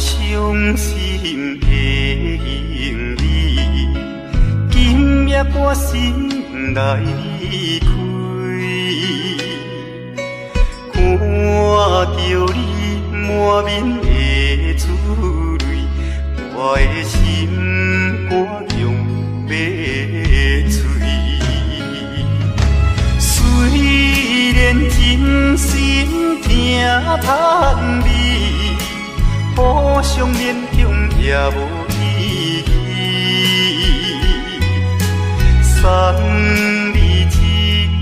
伤心的行李，今夜我心来离开。看着你满面的珠泪，我的心肝用要碎。虽然真心疼叹你，互相勉强也无意义。送你一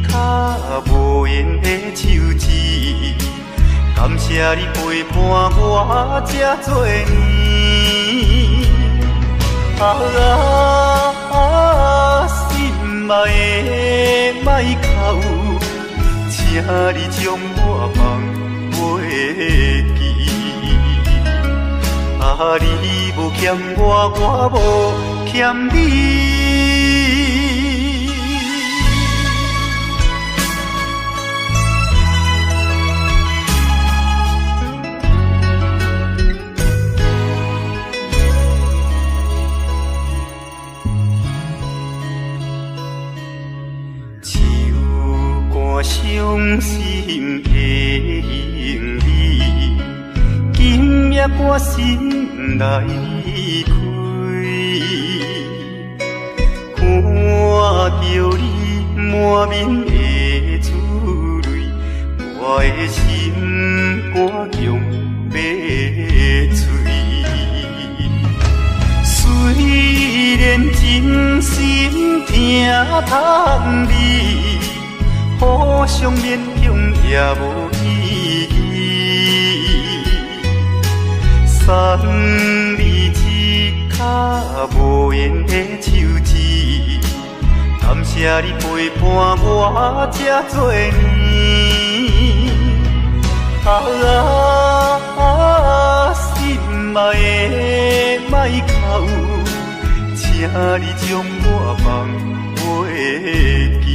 脚无言的手指，感谢你陪伴我这多年。心爱的莫哭，请你将我放袂记。你无欠我，我无欠你。伤心的行李，今夜我心来离开。看着你满面的珠泪，我的心肝用要碎。虽然真心疼叹你，互相勉强也无意义。送你一脚无言的手指，感谢你陪伴我这多年。心爱的莫哭，请你将我放袂记。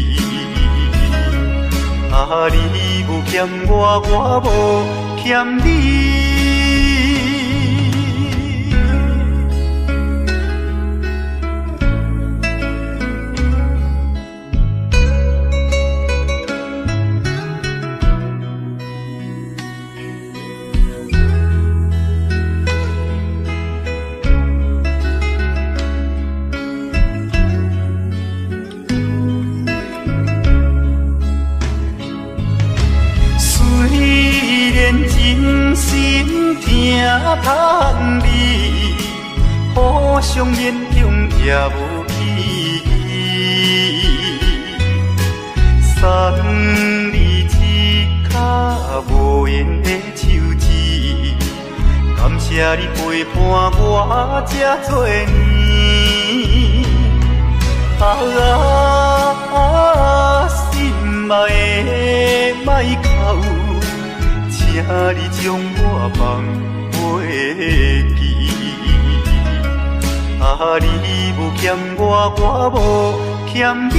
你无欠我，我无欠你。真心疼叹你，互相勉强也无意义。送你一脚无言的手指，感谢你陪伴我这多年。心爱的莫哭，请你将我放袂记。你无欠我，我无欠你。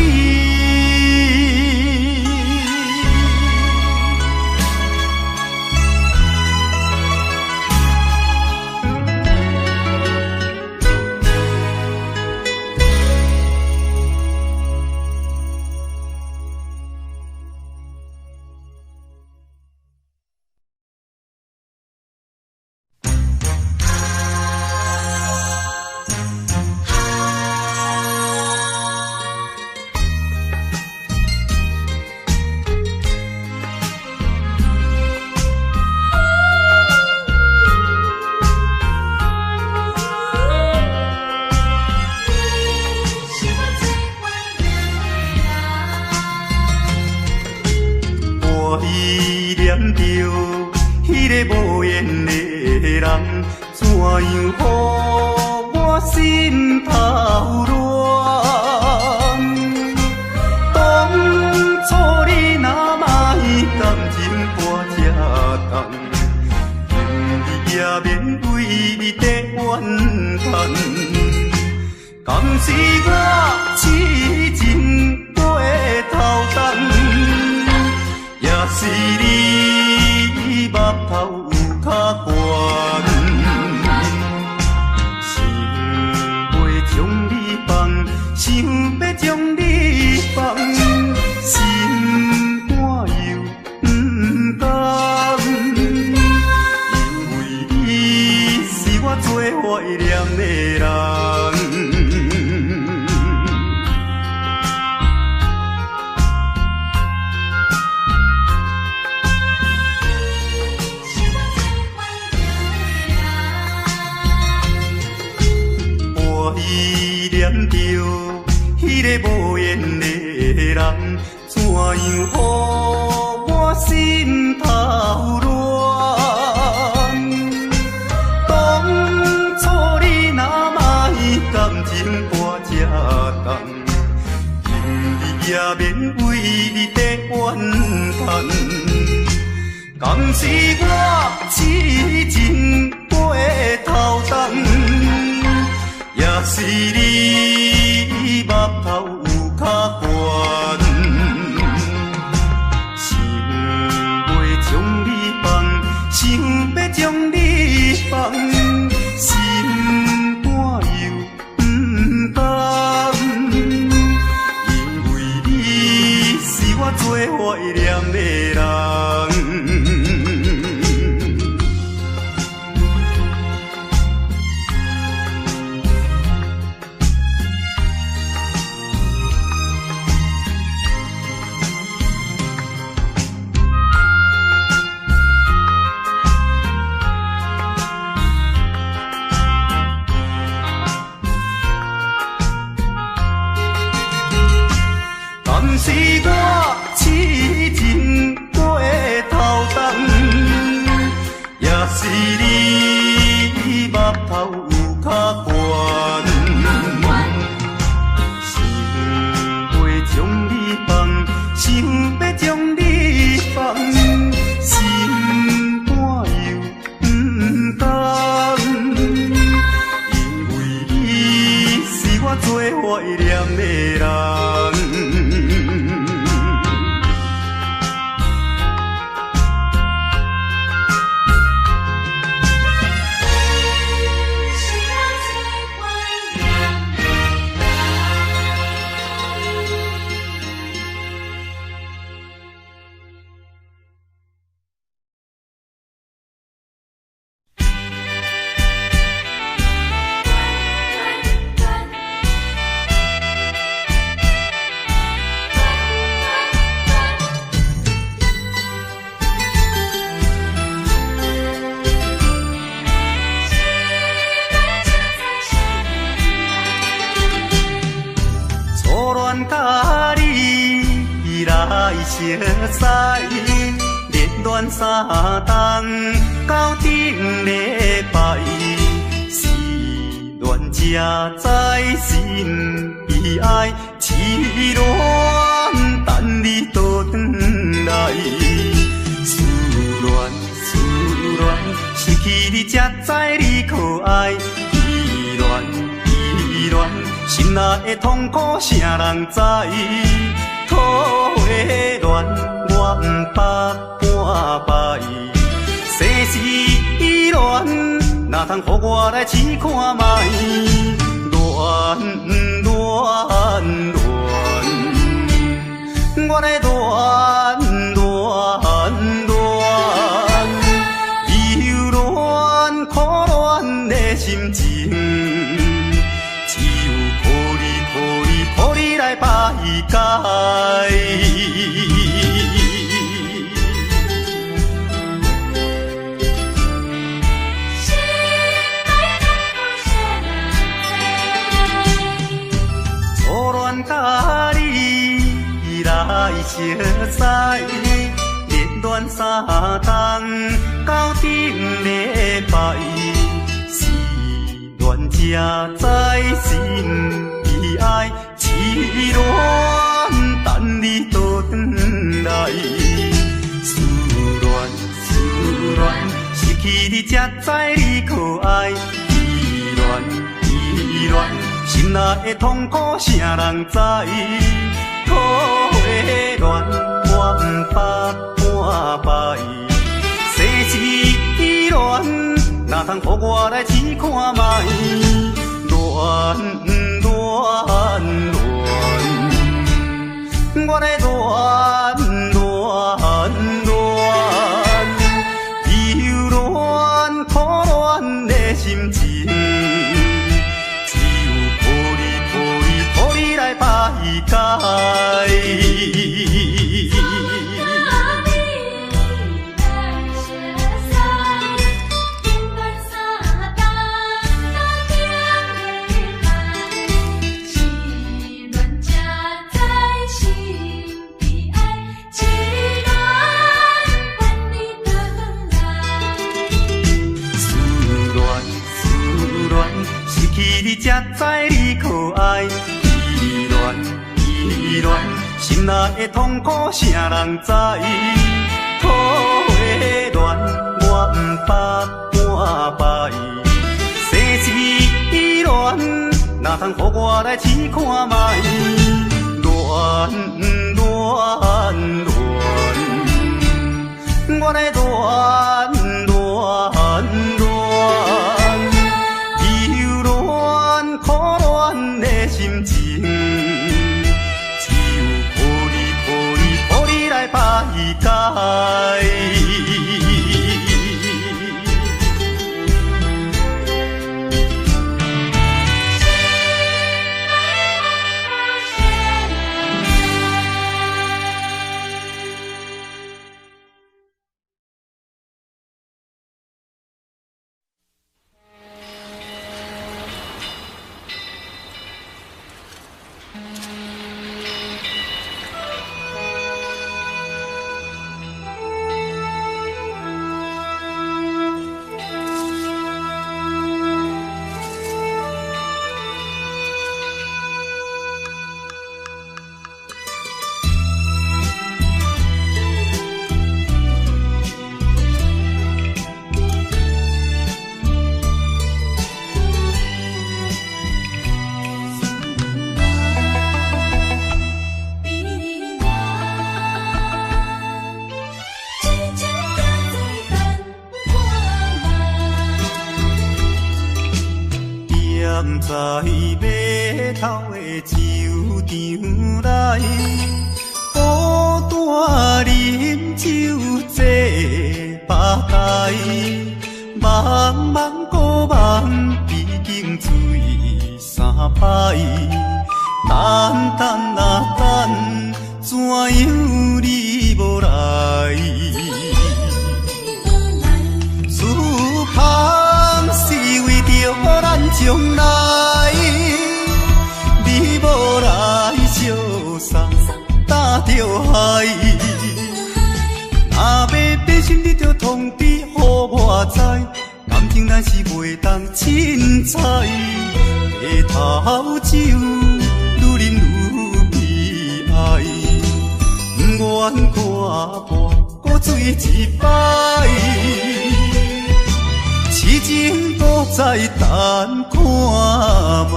是你目头有较悬，依念着迄个无缘的人，怎样予我心头乱？当初你若卖感情我这重，今日也免为你在怨叹。敢是我痴情过头重，也是你目头有较悬，想要将你放，想要将你放，心肝又不甘，因为你是我最怀念的人。是我痴情过头重，也是你目头有较悬，想要将你放，想要将你放，心肝又不甘，因为你是我最怀念的人。甲你来熟悉，热恋3冬到顶礼拜，是恋才知心悲哀，痴恋等你倒转来，思恋失去你才知你可爱，依恋。心内的痛苦，啥人知？土的恋，我不捌半摆。世事恋，哪通予我来试看卖？恋，我来恋，忧恋苦恋的心情。予你来排解，初恋甲你来熟悉，热恋3冬到顶礼拜，是恋才知心悲哀。痴恋等你倒转来，思恋失去你才知你可爱，依恋心内的痛苦，啥人知？土的恋，我不捌半摆。世事恋，哪通予我来试看卖？恋。我来恋，忧恋苦恋的心情，只有予你来排解。知你可爱，依恋依恋，心内的痛苦谁人知？土的恋我不捌半摆，生死恋哪通予我来试看卖？恋恋恋，我来恋恋恋。忧恋苦恋的心情，只有予你来排解。在码头的酒场内，孤单饮酒坐吧台，茫茫孤梦已经醉三摆，等等啊等，怎样你无来？思盼是为着咱将来，你无来相送，担着害。若要变心，你着通知予我知，感情咱是袂当凊彩。下头酒愈饮愈悲哀，不愿看破搁醉一摆。痴情搁再等看卖。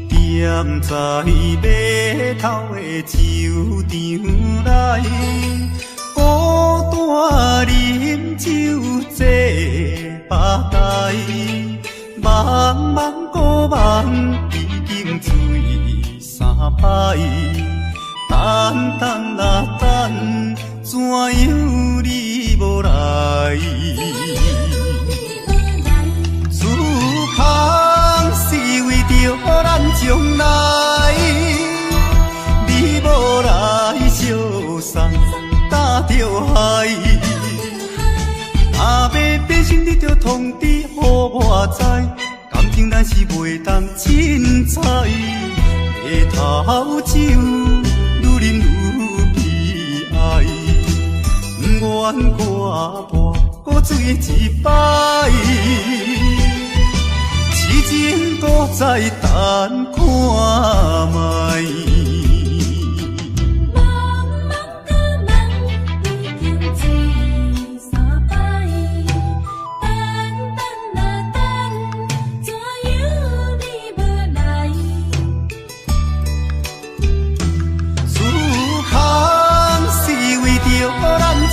踮在码头的酒场内，孤单饮酒坐吧台，茫茫孤梦已经醉三摆，等等啊等，怎样你无来？思盼是为着咱将来，你无来相送，担着害。若要变心，你着通知予我知，感情咱是袂当凊彩。下头酒愈饮愈悲哀，不愿看破搁醉一摆。痴情搁再等看卖。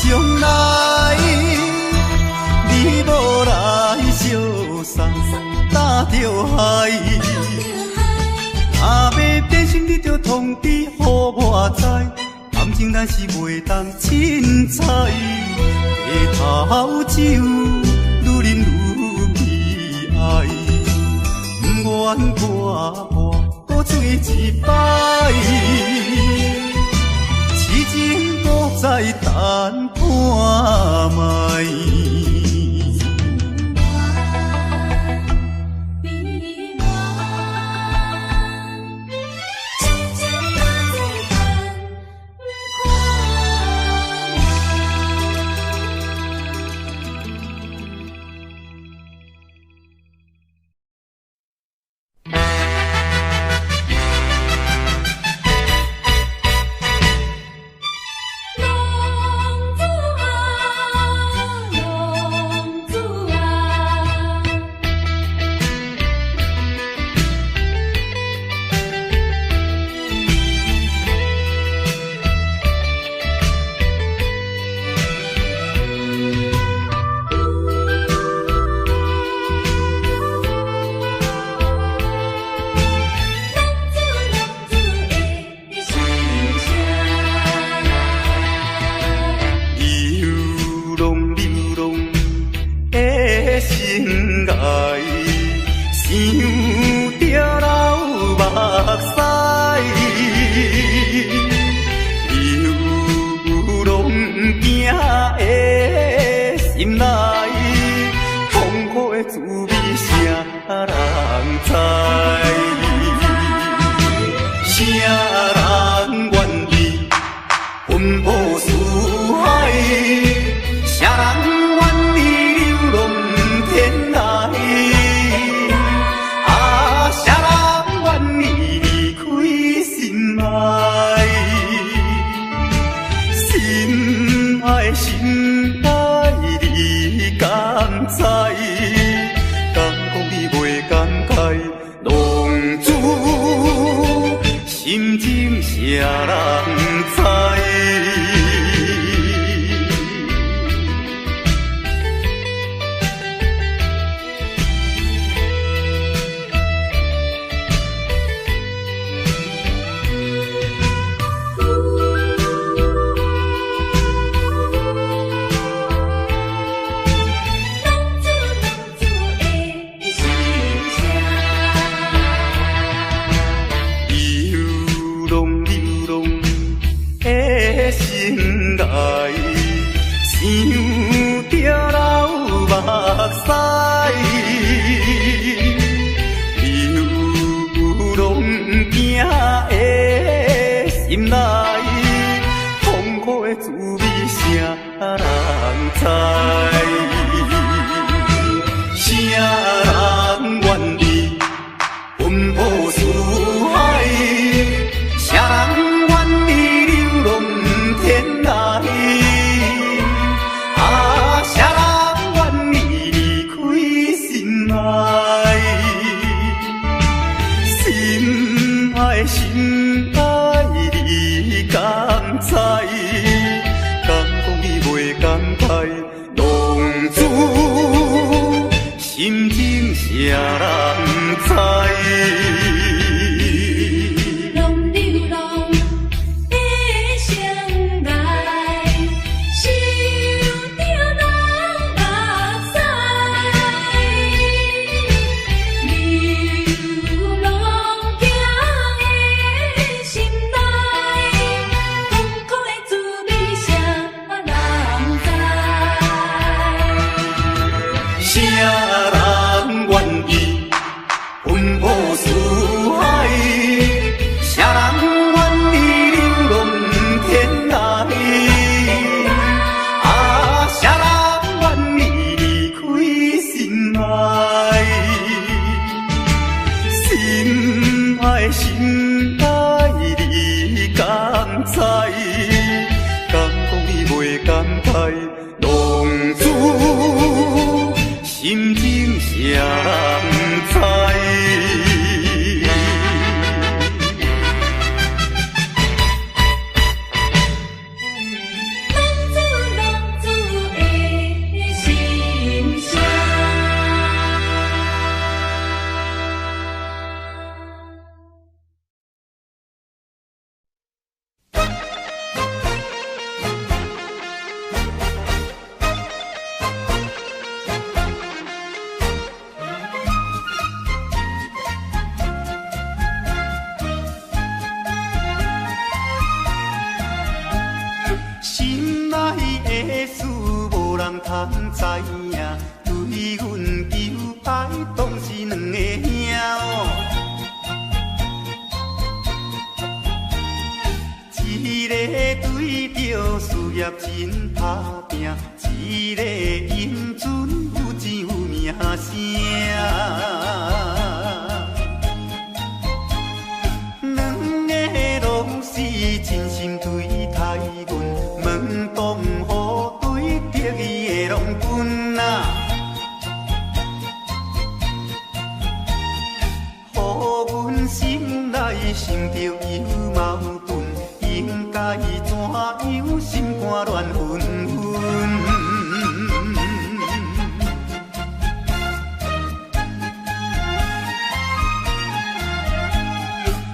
将来，你无来相送，担着害。若要变心，你着通知予我知，感情咱是袂当凊彩。下头酒愈饮愈悲哀，不愿看破搁醉一摆。痴情搁再等看卖。想着老目屎，流浪行的心内，痛苦的滋味谁人知？谁人愿意奔波四海？谁人愿意流浪天涯？啊，谁人愿意离开心爱？心爱心爱，你敢知？敢讲你袂感慨？浪子心情谁人知？心内痛苦的滋味，谁人知？谁人愿意奔波四海？谁人愿意流浪天涯？啊，谁人愿意离开心爱？心爱心爱，你敢知？敢讲你袂感慨？浪子心情谁人知？谁人愿意奔波四海？谁人愿意流浪天涯？啊，谁人愿意离开心爱？心爱心爱，你敢知？敢讲你袂感慨？浪子心情谁人知？浪子的心声。心内的事无人通知影，对阮求爱当是两个兄哦。一个对着事业真打拼，一个因准有钱有名声。两个拢是真心对待阮，门当户对得意的拢分啊。予阮心内想着有矛盾，应该怎样心肝乱纷纷？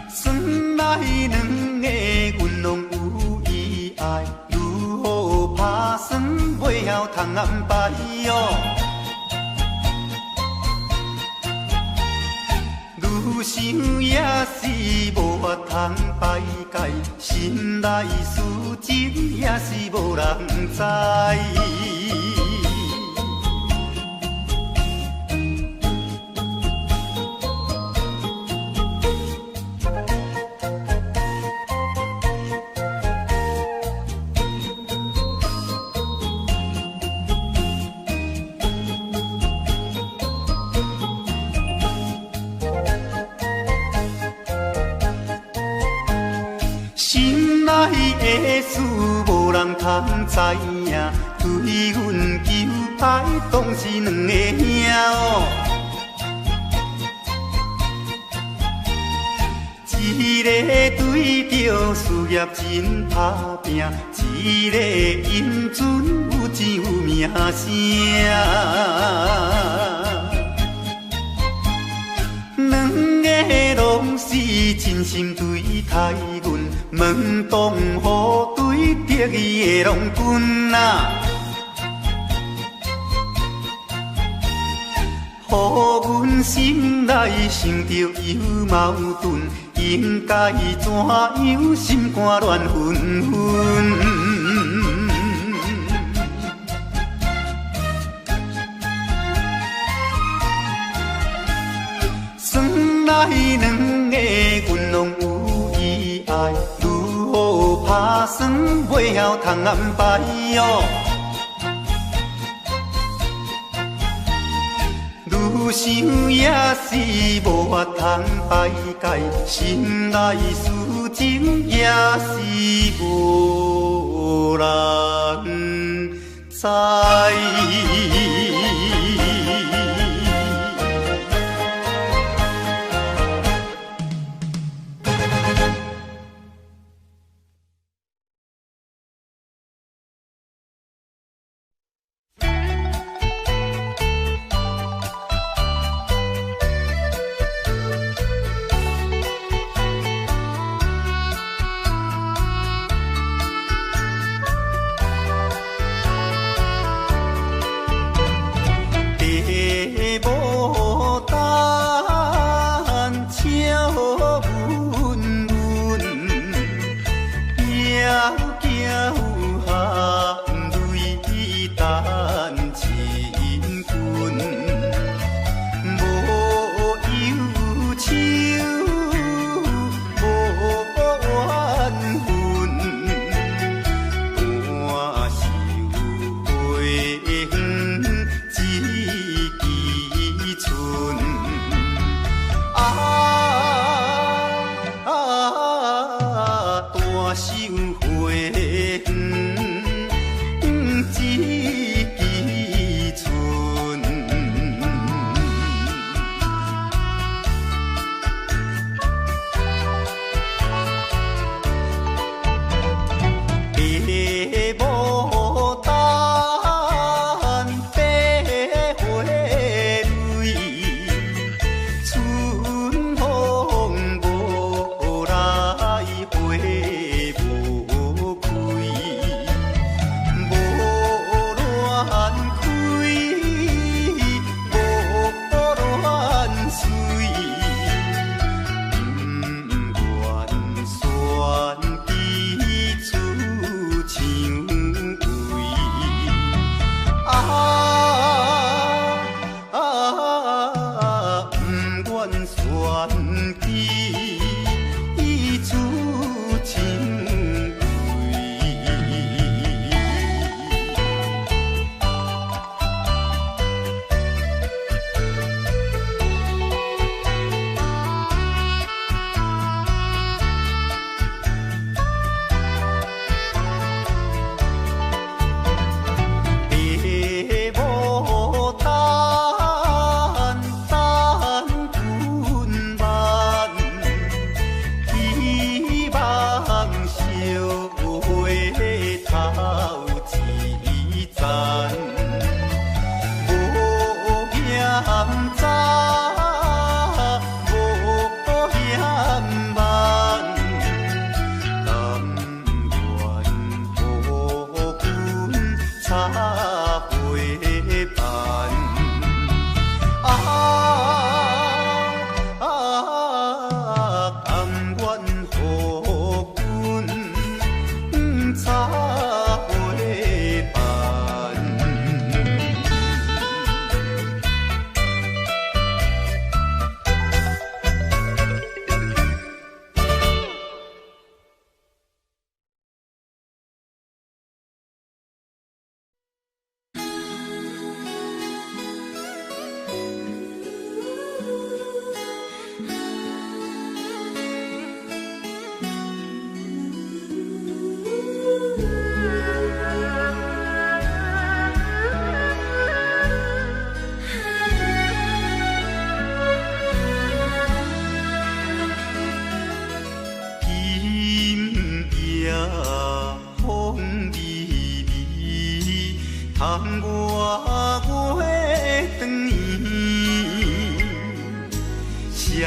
算来两个阮拢有意爱，如何打算袂晓通安排哟？想也是无法通排解，心内事情也是无人知。心内的事无人通知影，对阮求爱当是两个兄哦。一个对着事业真打拼，一个因准有钱有名声。两个拢是真心对待阮，门当户对得意的郎君啊，予阮心内想着有矛盾，应该怎样心肝乱纷纷。咱两个阮拢有意爱，如何打算袂晓通安排哦？愈想也是无法通排解，心内事情也是无人知。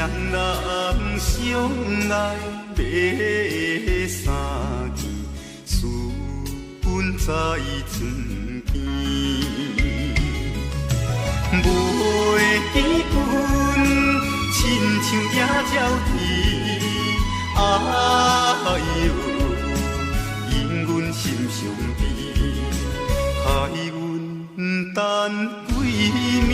双人相爱要三更，私奔在船边，袂记阮亲像野鸟啼，哎哟，因阮心伤悲，害阮等几暝。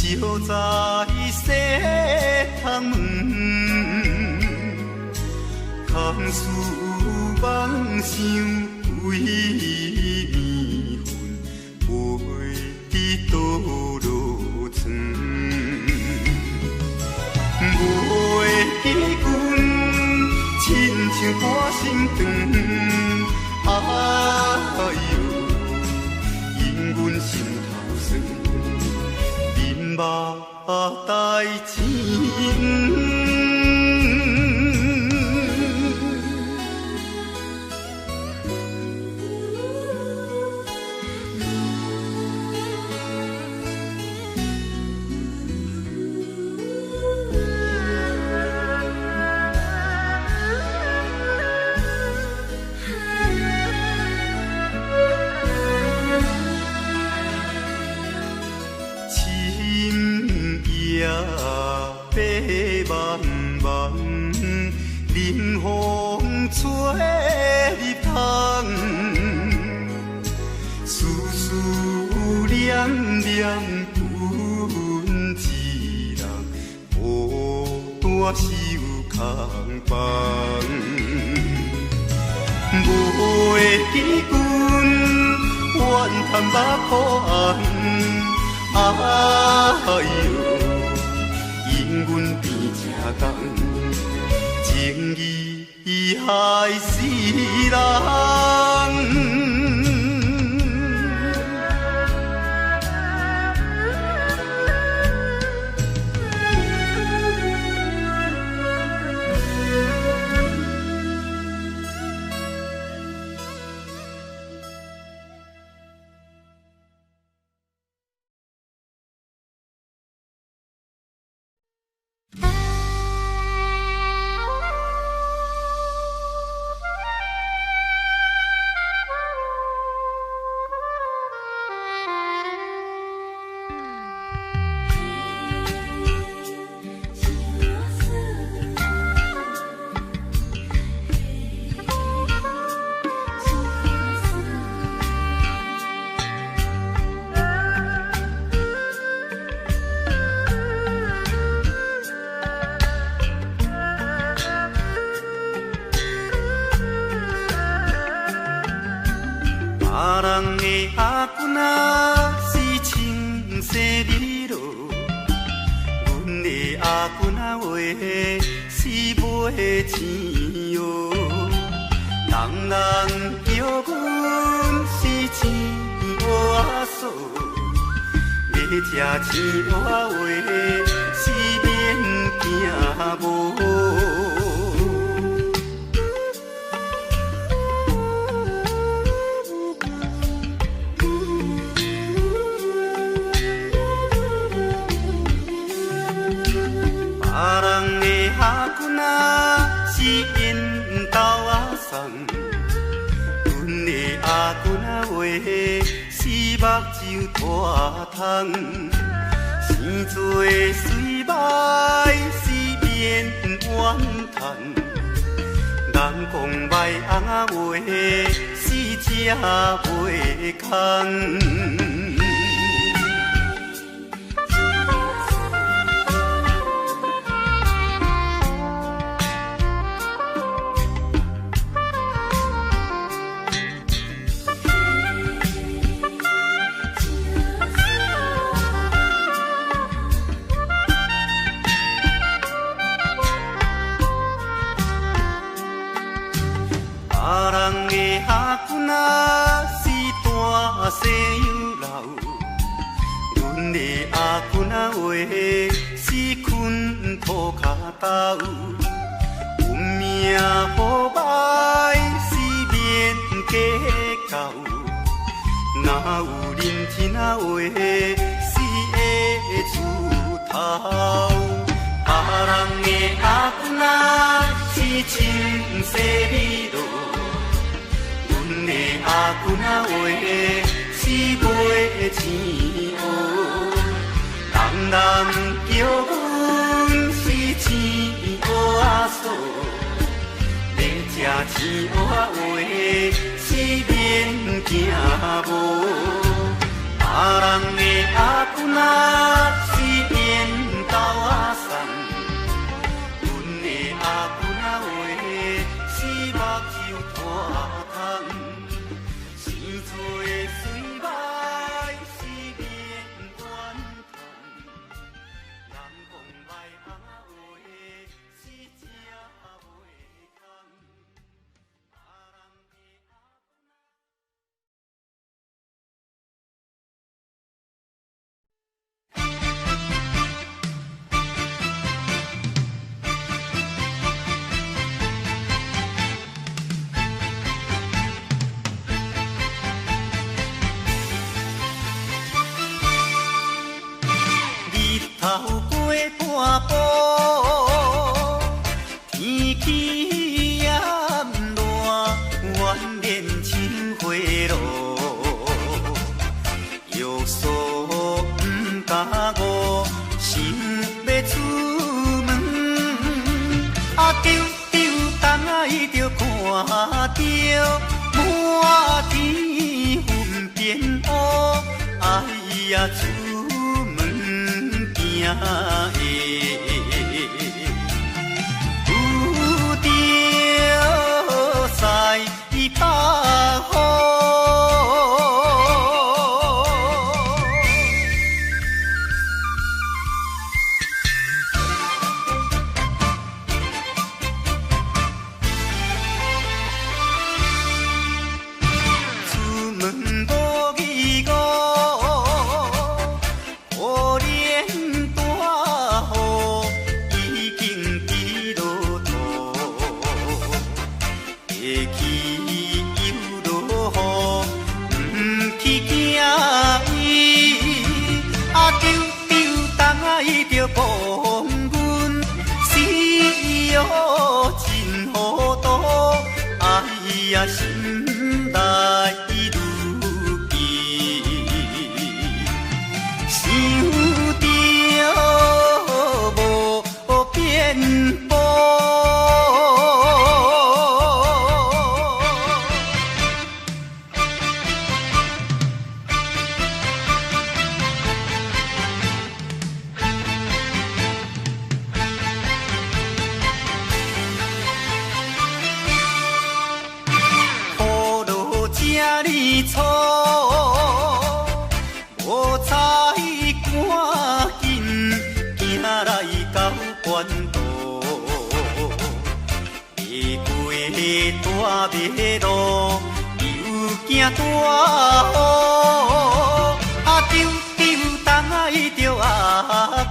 就在西窗门，空思梦想归暝昏，袂记倒落床，袂记阮亲像半心肠，哎哟，因阮心头酸。目代志。白茫茫，冷风吹入窗，思思念念阮一人，孤单守空房，袂记阮怨叹目眶红，哎哟。因阮变正重，情义害死人。阿君啊，是青色日落，阮的阿君啊话是买钱哟，人人叫阮是钱我嫂，要吃钱我话是免惊无。是因兜阿送，阮的阿君啊话是目睭大通，生做水歹是免怨叹，人讲歹翁啊话是吃袂空。阿君啊，是大西洋流，阮的阿君仔话，是困土脚豆，有命好歹是免计较。若有认天仔话，是会出头。别人的阿君仔是青色美路，阮的阿君仔话是卖钱乌。人叫阮是钱乌仔嫂，要吃钱乌仔话是免惊无。别人的阿君仔是缘投仔送，阮的阿君仔话是目睭拖窗。生做的水歹是免怨叹，人讲来阿话是正袂通。日头过半晡，天气炎热，愿连秋花落。约束不敢误，想要出门，丢东来就看着满天云变乌，哎呀出门行的，有着西北风。出门无义务，可怜大雨已经滴落土，会去又落雨，不去惊伊，丢东来就讲阮死哟真糊涂，哎呀心内如记，想着无变步。雨落这哩粗，无彩赶紧行来到关渡，未过大马路，又惊大雨，丢东来着阿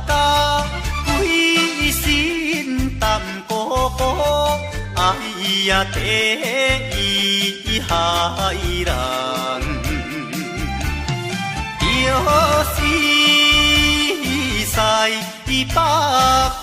家，规身淡薄薄，哎呀第一害人，就是西北风。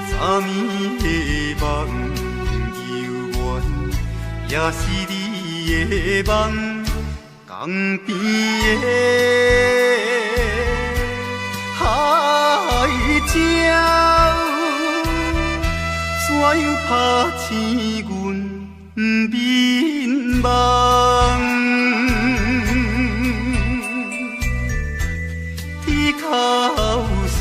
昨暝的梦游园，也是你的梦，江边的海鸟，怎样拍醒阮眠梦？啼哭声。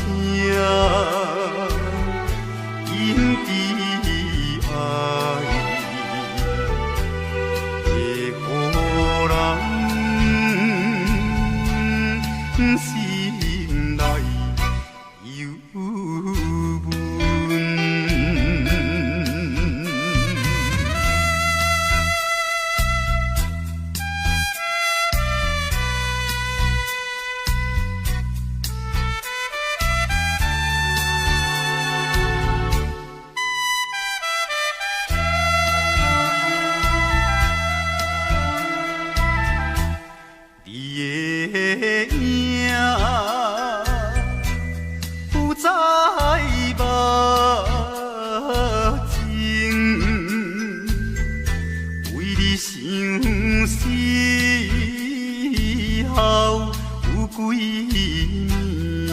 心内忧闷，你的影不再目睛，为你相思后有几年，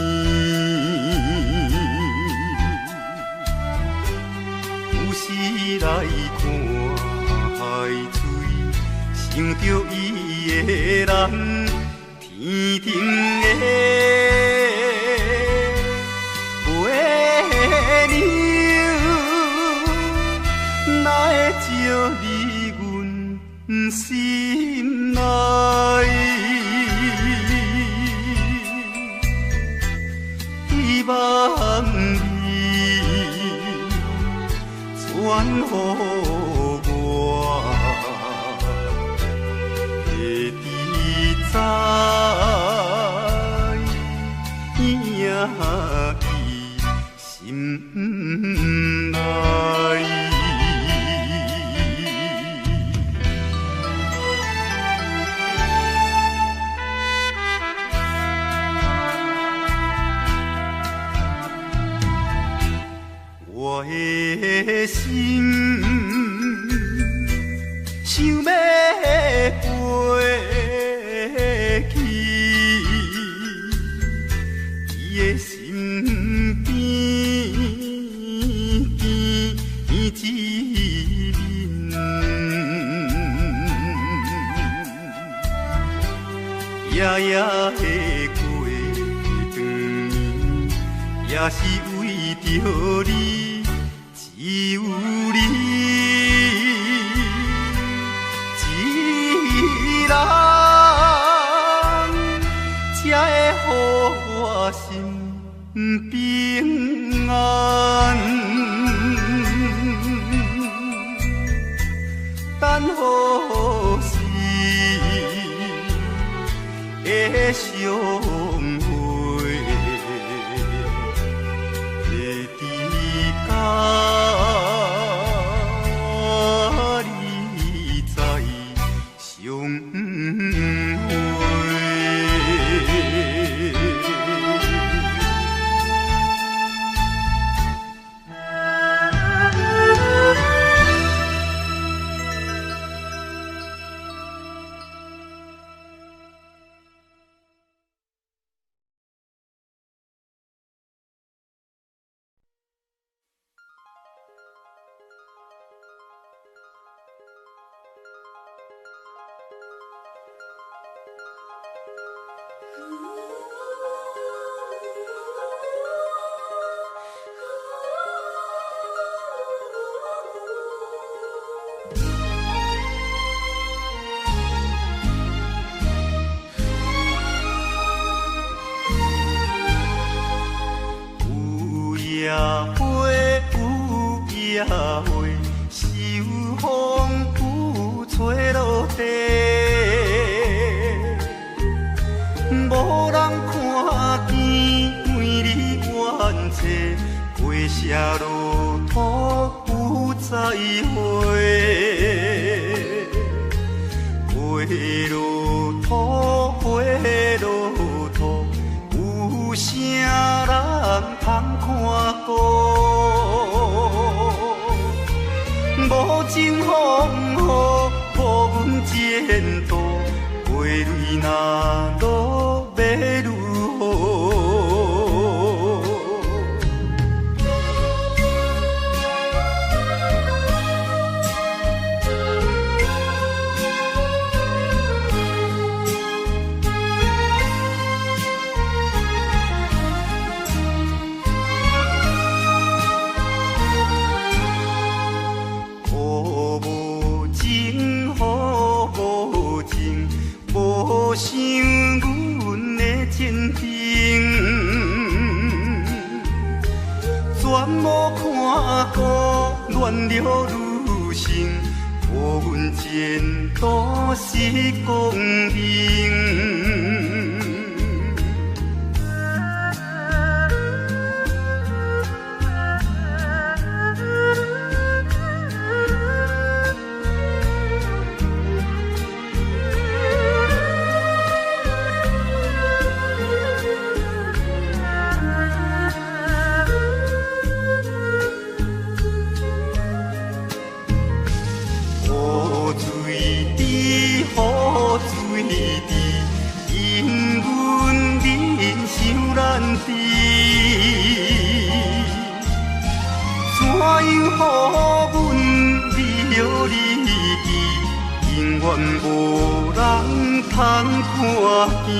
有时来看海水，想着伊的人。天顶的月亮，哪会照入阮心内？希望你传予我，会知在。心内，我的心想要飞去，伊的身边。夜夜的过长年，也是为着你，只有你一人，才会予我心平安。等何时的相会，会知甲你再相会。夜花有夜花，秋风有吹落地，无人看见每日怨嗟，花谢落土有再会，花落土，花落乱了女性，无阮前途是光明。无人通看见。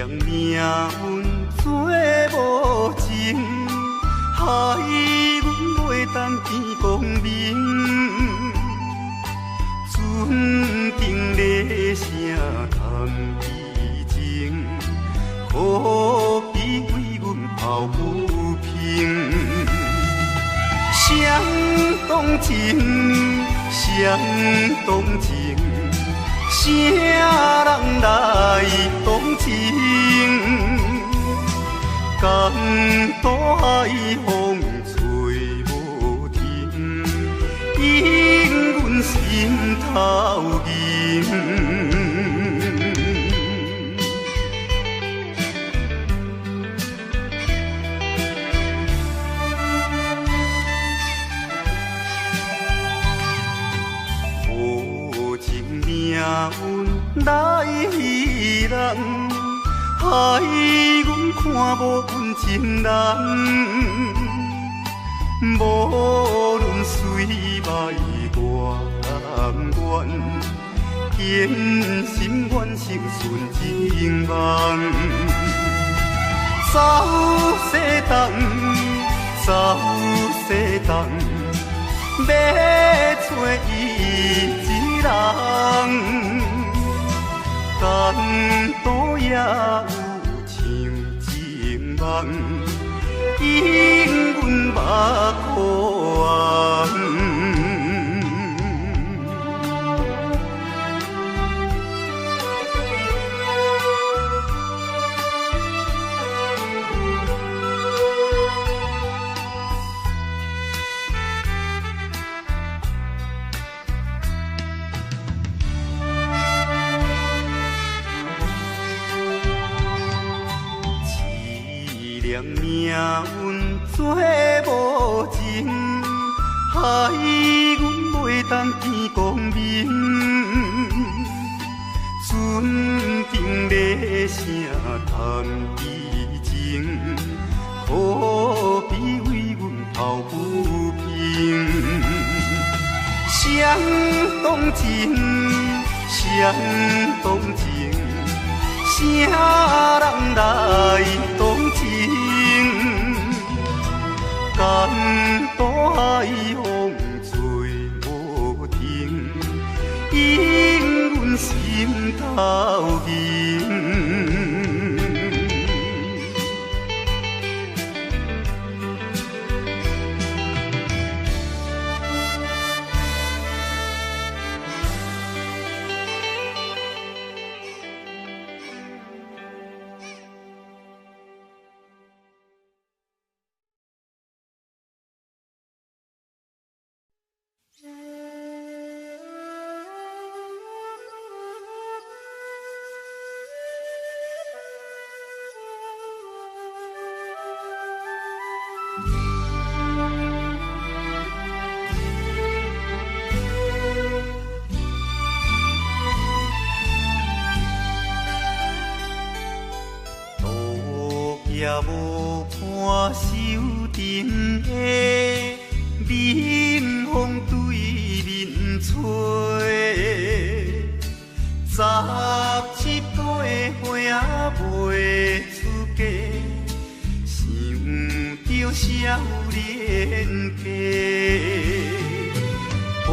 命运做无情，害阮袂当见光明。尊敬的声通悲情，可比为阮抱不平。相同情，相同情。啥人来同情？江大海风吹无停，引阮心头凝。命运来戏人，害阮看无阮情人。无论水歹外远，坚心愿成顺情梦。走西东，走西东，要找伊。人感动也有像情梦，引阮目眶红。命运做无情，害阮袂当见光明。尊敬的声通悲情，可比为阮抱不平。相同情，相同情。啥人来同情？江大海风吹无停，引阮心头。头银。也无看手顶的冷风对面吹，十七八岁啊袂出嫁，想着少年家，可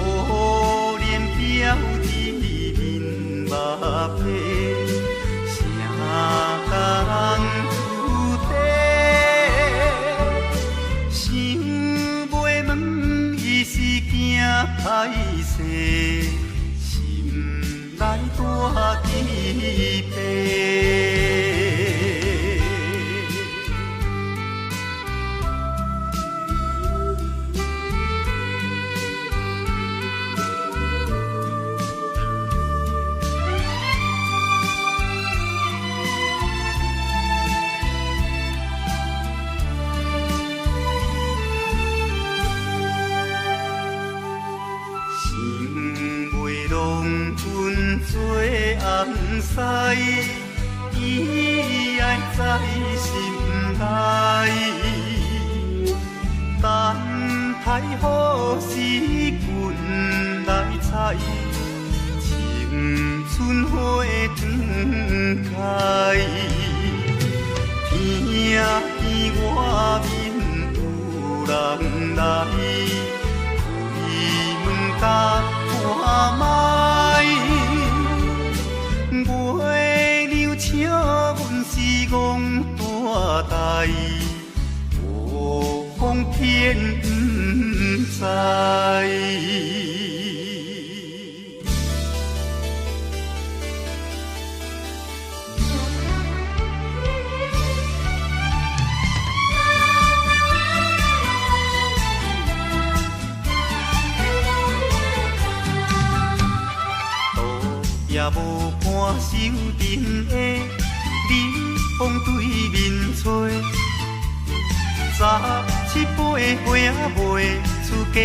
怜表姊面目皮，啥人？歹势，心内大疑白。做红西，伊爱在心内，等待好时运来采，青春花长开。听见外面有人来，开门甲看卖。月娘笑阮是戆大代，无风偏不知。也无看手顶的冷风对面吹，十七八岁啊袂出嫁，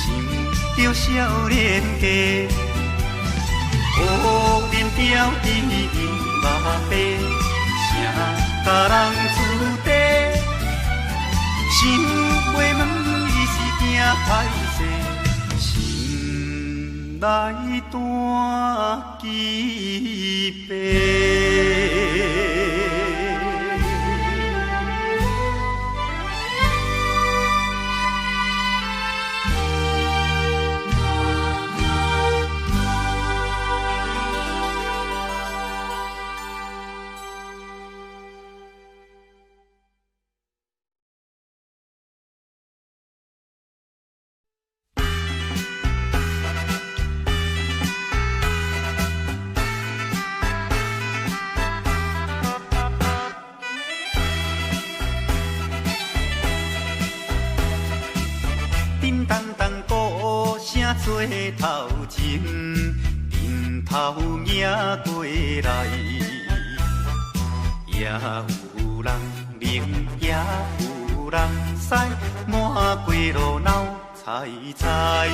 想着少年家，可怜表弟目白，啥甲人出地，想袂问伊是惊歹势，心内大疑白。做头前，迎头迎过来，也有人明，也有人驶，满街路闹猜猜。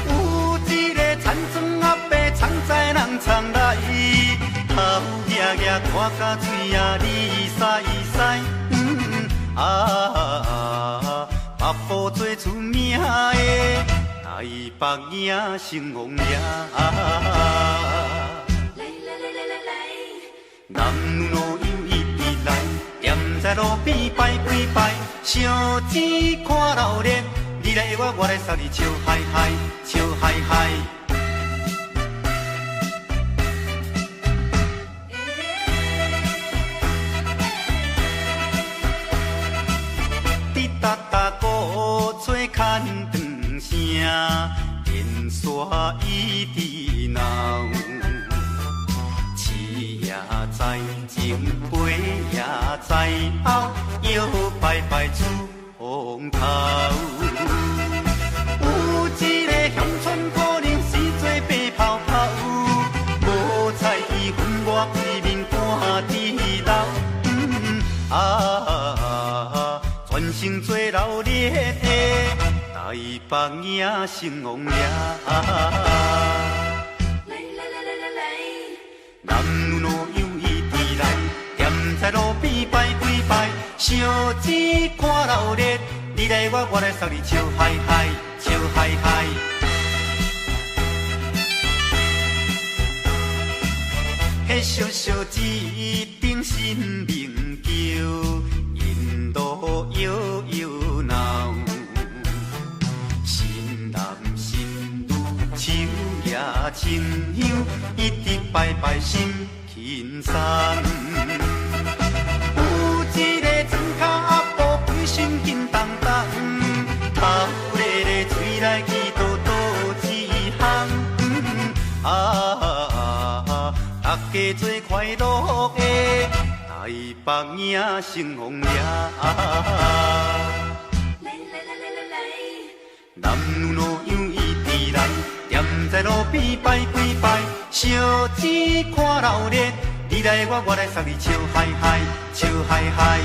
有一个田庄阿伯，藏在人藏来，头额额看甲嘴仔里屎屎，北部最出名的。台北赢成王爷，男女老幼一直来，站在路边摆几摆，烧钱看老练，你来我，我来送你笑嗨嗨，笑嗨嗨。我一直闹。饲也知前背也知后，摇摆摆出风头。有一个乡村可能是做白泡泡，无彩伊分我规面赶地老。全身做老烈的台北影成王爷。男女老幼伊直来，踮在路边摆几摆，烧钱看热烈，你来我来送你笑嗨嗨，笑嗨嗨。迄小小一顶新名桥，引路摇摇闹，新男新女手也亲香，一直摆摆心轻松。有一个庄脚阿婆规身紧当当，头咧咧嘴来去倒倒一项。大家做快乐的台北影成王爷。男女老幼伊直来，踮在路边摆几摆，烧钱看热烈，你来我来送你笑嗨嗨，笑嗨嗨。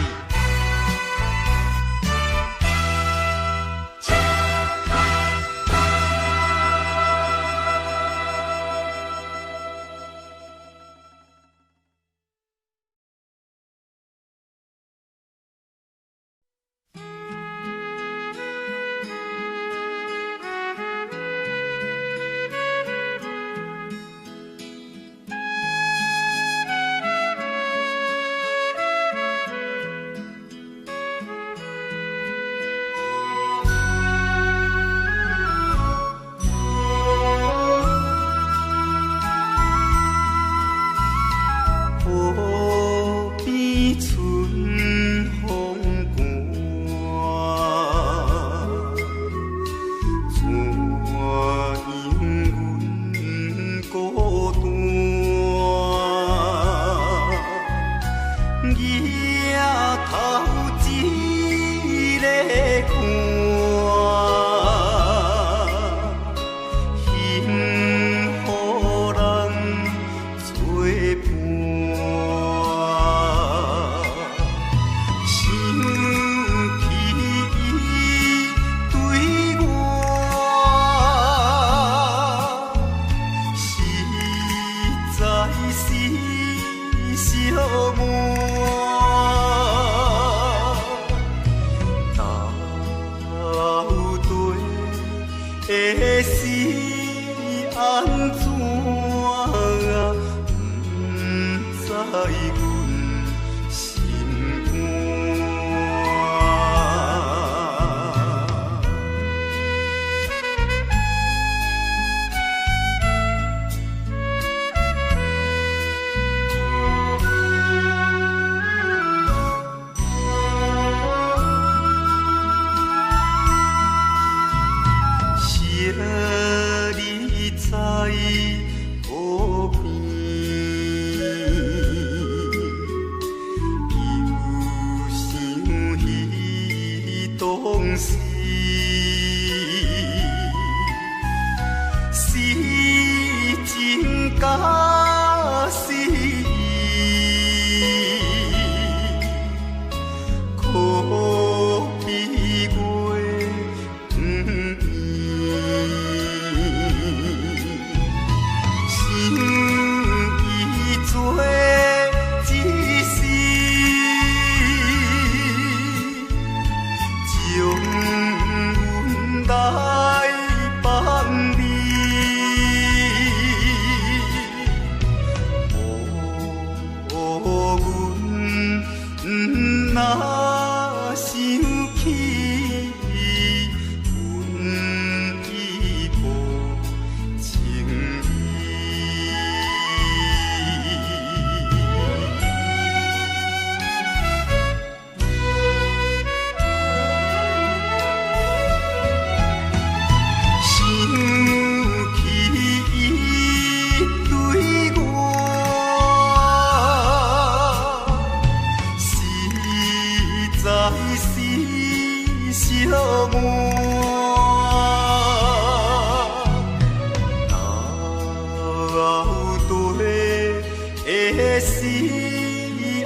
是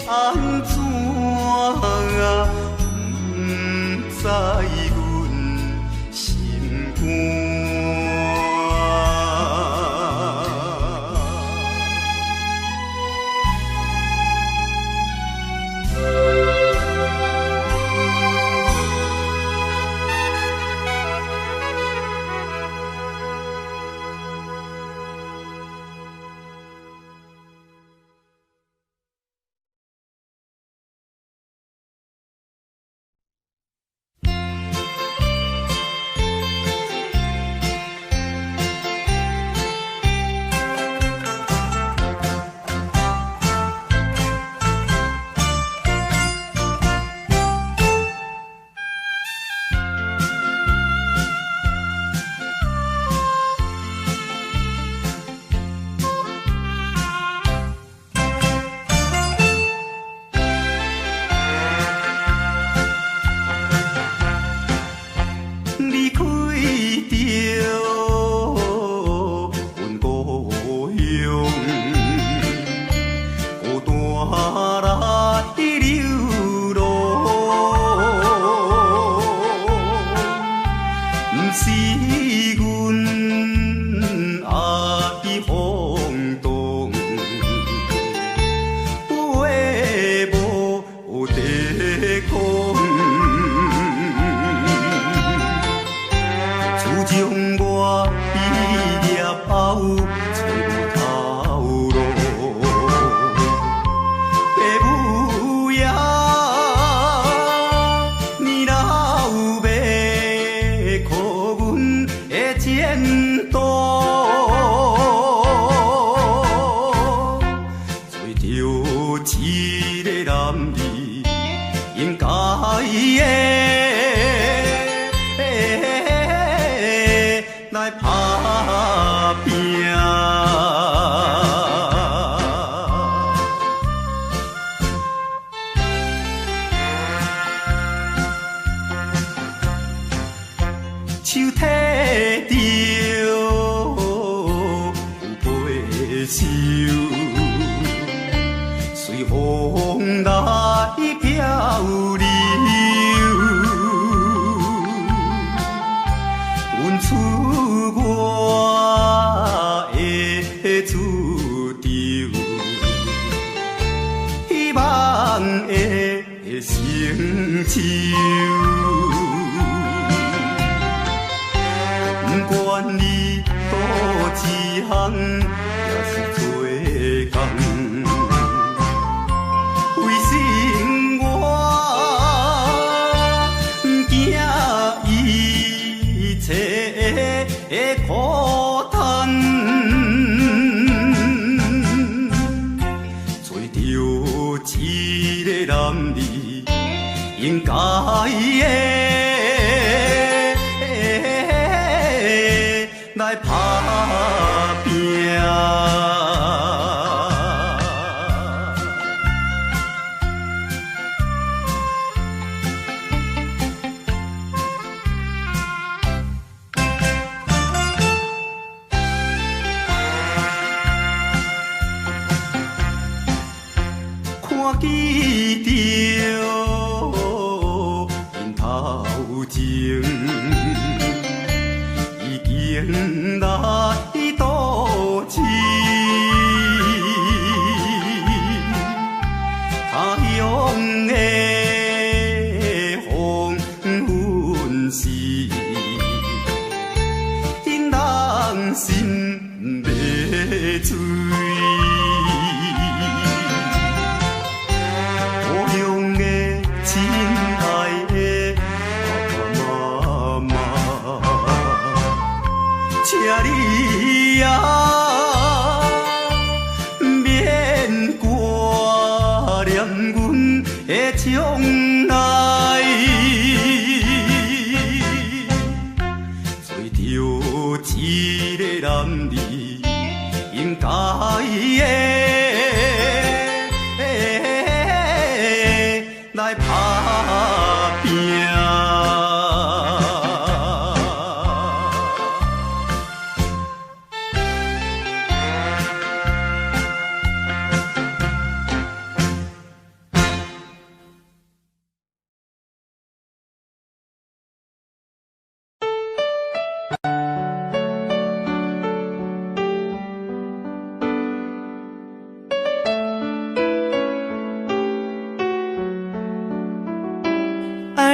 安怎啊？不知阮心肝。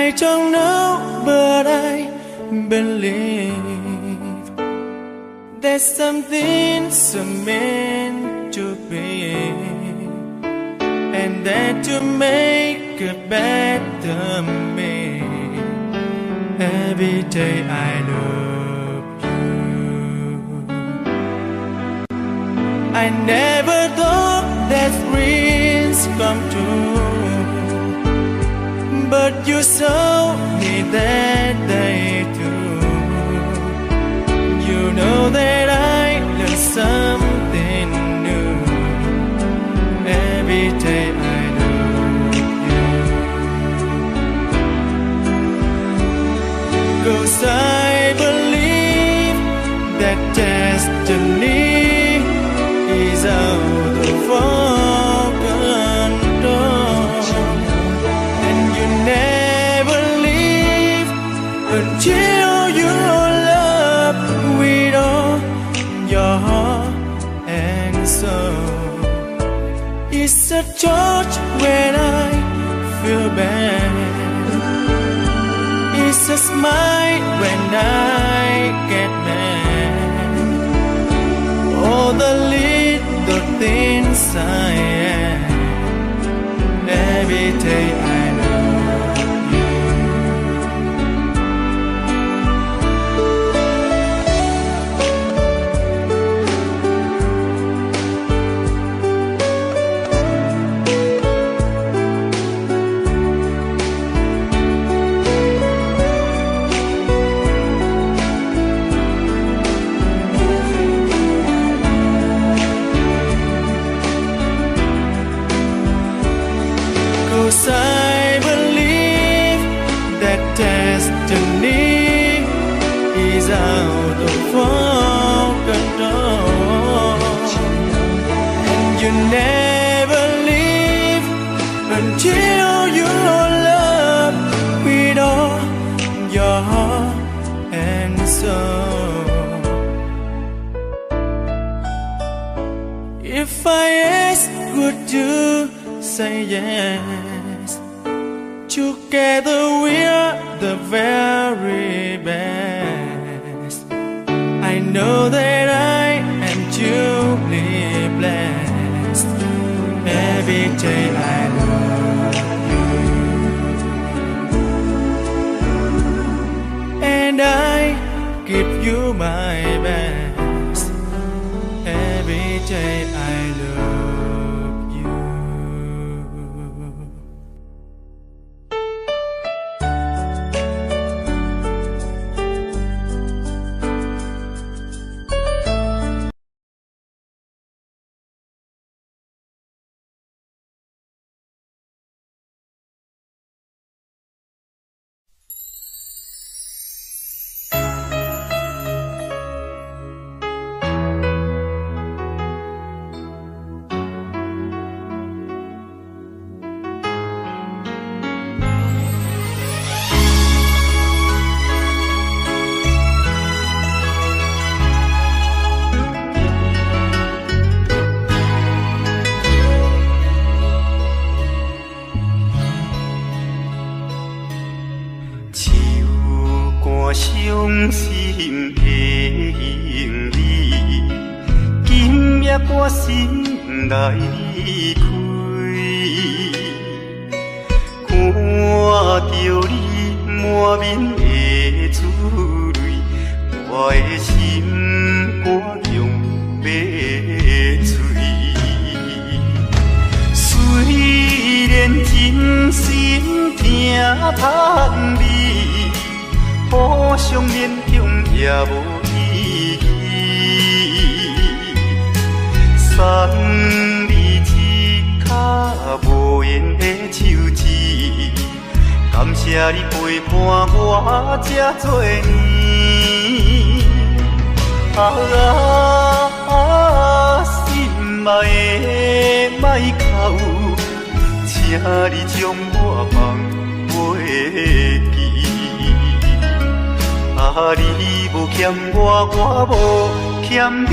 I don't know, but I believe there's something so meant to be, and that to make a better me. Every day I love you. I never thought that dreams come true, but you showed me that day too. You know that I learned something new. Every day I love you. 'Cause I believe that destiny is out of our control, and you never leave until you love with all your heart and soul. It's a touch when I feel bad, it's a smile when I get mad. All the little things I am. Every day I love you. I believe that destiny is out of our control, and you never leave until you love with all your heart and soul. If I ask, would you say yes? Together we're the very best. I know that I am truly blessed. Every day I love you, and I give you my best. Every day I love you.伤心的行李，今夜我心来离开，看着你满面的珠泪，我的心肝用要碎。虽然真心疼盼你。互相勉强也无意义，送你一脚无缘的手指，感谢你陪伴我这多年。心爱的莫哭，请你将我放袂记。你无欠我，我无欠你。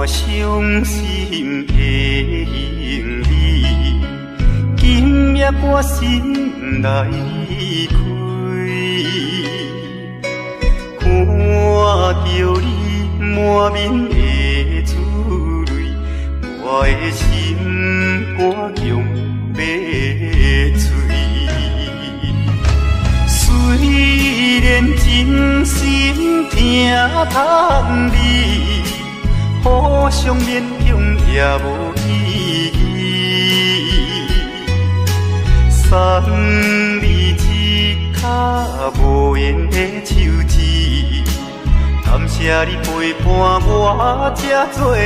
伤心的行李，今夜我心来开，看着你满面的珠泪，我的心肝强要碎。虽然真心疼痛你，互相勉强也无意义。送你一卡无缘的手指，感谢你陪伴我这多年。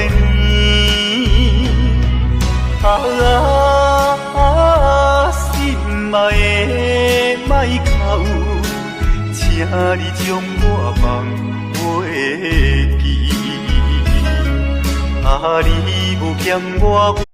心爱的莫哭，请你将我放袂记。你无欠我。